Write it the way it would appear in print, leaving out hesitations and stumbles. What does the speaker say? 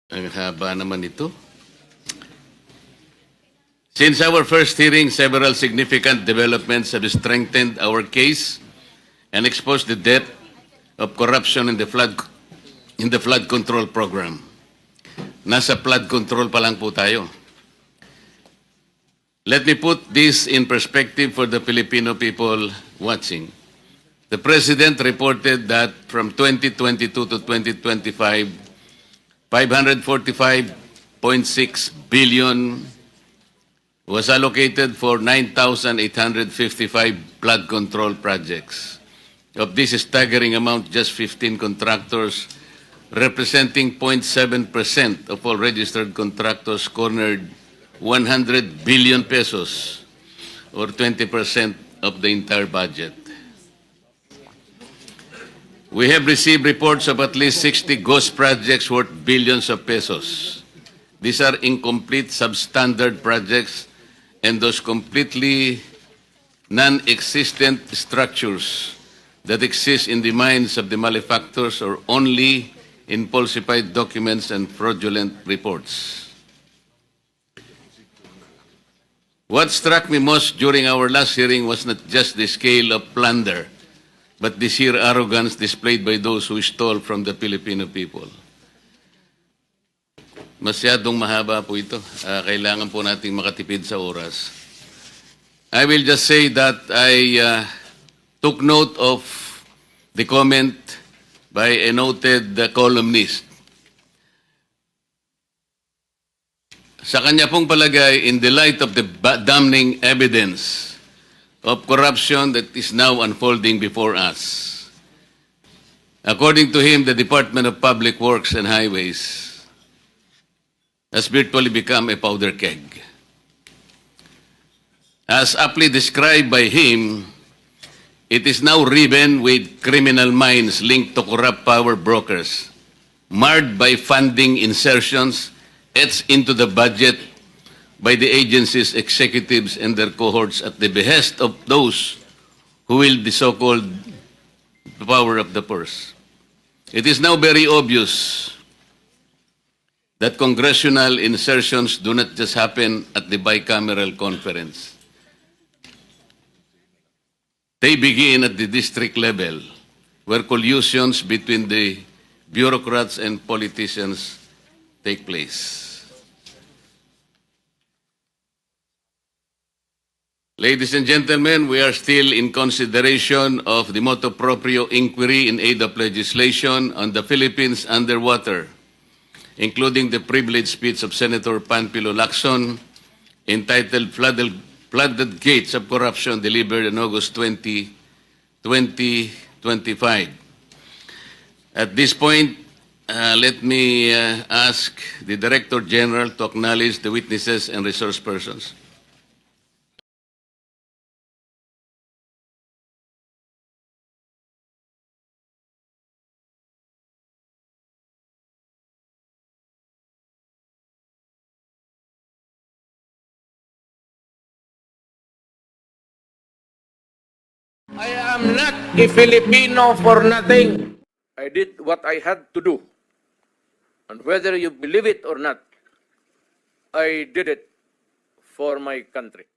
Ang haba naman ito. Since our first hearing, several significant developments have strengthened our case and exposed the depth of corruption in the flood control program. Nasa flood control pa lang po tayo. Let me put this in perspective for the Filipino people watching. The President reported that from 2022 to 2025, 545.6 billion was allocated for 9,855 flood control projects. Of this staggering amount, just 15 contractors, representing 0.7% of all registered contractors, cornered 100 billion pesos, or 20% of the entire budget. We have received reports of at least 60 ghost projects worth billions of pesos. These are incomplete, substandard projects and those completely non-existent structures that exist in the minds of the malefactors or only in falsified documents and fraudulent reports. What struck me most during our last hearing was not just the scale of plunder, but the sheer arrogance displayed by those who stole from the Filipino people. Masyadong mahaba po ito. Kailangan po nating makatipid sa oras. I will just say that I took note of the comment by a noted columnist. Sa kanya pong palagay, in the light of the damning evidence of corruption that is now unfolding before us, according to him, the Department of Public Works and Highways has virtually become a powder keg. As aptly described by him, it is now riven with criminal minds linked to corrupt power brokers, marred by funding insertions etched into the budget by the agency's executives and their cohorts at the behest of those who wield the so-called power of the purse. It is now very obvious that congressional insertions do not just happen at the bicameral conference. They begin at the district level, where collusions between the bureaucrats and politicians take place. Ladies and gentlemen, we are still in consideration of the motu proprio inquiry in aid of legislation on the Philippines underwater, including the privileged speech of Senator Panfilo Lacson entitled Flooded Gates of Corruption, delivered on August 20, 2025. At this point, let me ask the Director General to acknowledge the witnesses and resource persons. I am not a Filipino for nothing. I did what I had to do. And whether you believe it or not, I did it for my country.